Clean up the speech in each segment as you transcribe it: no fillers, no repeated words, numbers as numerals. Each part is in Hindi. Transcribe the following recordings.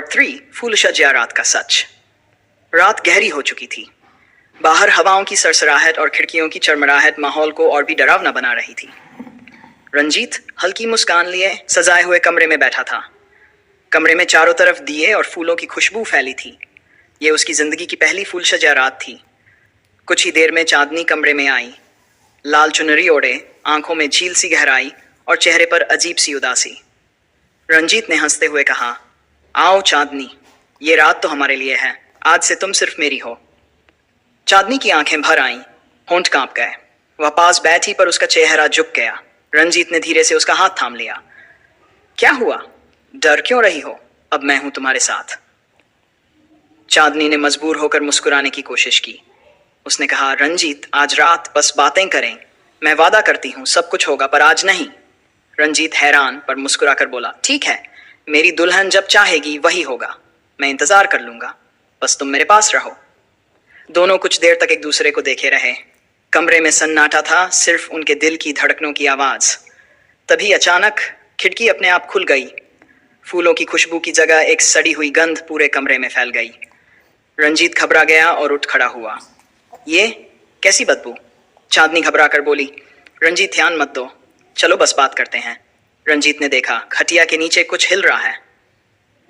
पार्ट 3 फूल सज्जा रात का सच। रात गहरी हो चुकी थी। बाहर हवाओं की सरसराहट और खिड़कियों की चरमराहट माहौल को और भी डरावना बना रही थी। रंजीत हल्की मुस्कान लिए सजाए हुए कमरे में बैठा था। कमरे में चारों तरफ दिए और फूलों की खुशबू फैली थी। ये उसकी जिंदगी की पहली फूल सज्जा रात थी। कुछ ही देर में चांदनी कमरे में आई। लाल चुनरी ओढ़े, आंखों में झील सी गहराई और चेहरे पर अजीब सी उदासी। रंजीत ने हंसते हुए कहा, आओ चांदनी, ये रात तो हमारे लिए है। आज से तुम सिर्फ मेरी हो। चांदनी की आंखें भर आईं, होंठ कांप गए। वह पास बैठी पर उसका चेहरा झुक गया। रंजीत ने धीरे से उसका हाथ थाम लिया। क्या हुआ? डर क्यों रही हो? अब मैं हूं तुम्हारे साथ। चांदनी ने मजबूर होकर मुस्कुराने की कोशिश की। उसने कहा, रंजीत, आज रात बस बातें करें। मैं वादा करती हूं सब कुछ होगा, पर आज नहीं। रंजीत हैरान पर मुस्कुराकर बोला, ठीक है, मेरी दुल्हन जब चाहेगी वही होगा। मैं इंतजार कर लूंगा, बस तुम मेरे पास रहो। दोनों कुछ देर तक एक दूसरे को देखे रहे। कमरे में सन्नाटा था, सिर्फ उनके दिल की धड़कनों की आवाज। तभी अचानक खिड़की अपने आप खुल गई। फूलों की खुशबू की जगह एक सड़ी हुई गंध पूरे कमरे में फैल गई। रंजीत घबरा गया और उठ खड़ा हुआ। ये कैसी बदबू? चांदनी घबरा कर बोली। रंजीत, ध्यान मत दो, चलो बस बात करते हैं। रंजीत ने देखा, खटिया के नीचे कुछ हिल रहा है।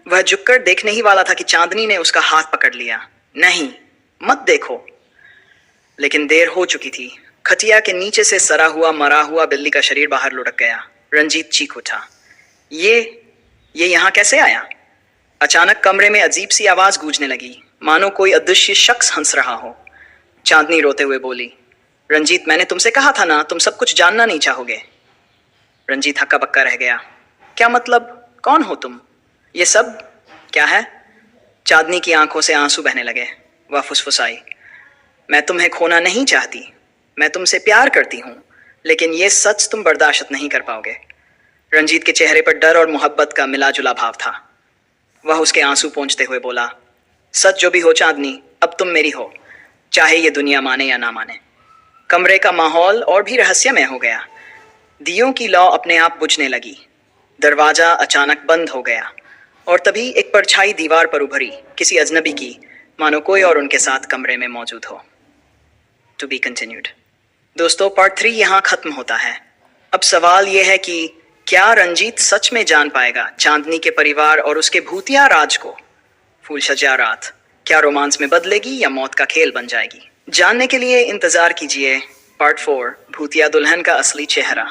वह झुककर देखने ही वाला था कि चांदनी ने उसका हाथ पकड़ लिया। नहीं, मत देखो। लेकिन देर हो चुकी थी। खटिया के नीचे से सड़ा हुआ मरा हुआ बिल्ली का शरीर बाहर लुढ़क गया। रंजीत चीख उठा, ये यहाँ कैसे आया? अचानक कमरे में अजीब सी आवाज गूंजने लगी, मानो कोई अदृश्य शख्स हंस रहा हो। चांदनी रोते हुए बोली, रंजीत, मैंने तुमसे कहा था ना, तुम सब कुछ जानना नहीं चाहोगे। रंजीत हक्का बक्का रह गया। क्या मतलब? कौन हो तुम? ये सब क्या है? चांदनी की आंखों से आंसू बहने लगे। वह फुसफुसाई, मैं तुम्हें खोना नहीं चाहती। मैं तुमसे प्यार करती हूँ, लेकिन ये सच तुम बर्दाश्त नहीं कर पाओगे। रंजीत के चेहरे पर डर और मोहब्बत का मिला जुला भाव था। वह उसके आंसू पोंछते हुए बोला, सच जो भी हो चांदनी, अब तुम मेरी हो, चाहे ये दुनिया माने या ना माने। कमरे का माहौल और भी रहस्यमय हो गया। दियों की लौ अपने आप बुझने लगी। दरवाजा अचानक बंद हो गया और तभी एक परछाई दीवार पर उभरी, किसी अजनबी की, मानो कोई और उनके साथ कमरे में मौजूद हो। To be continued. दोस्तों, पार्ट 3 यहाँ खत्म होता है। अब सवाल यह है कि क्या रंजीत सच में जान पाएगा चांदनी के परिवार और उसके भूतिया राज को? फूल सज्जा रात क्या रोमांस में बदलेगी या मौत का खेल बन जाएगी? जानने के लिए इंतजार कीजिए पार्ट 4 भूतिया दुल्हन का असली चेहरा।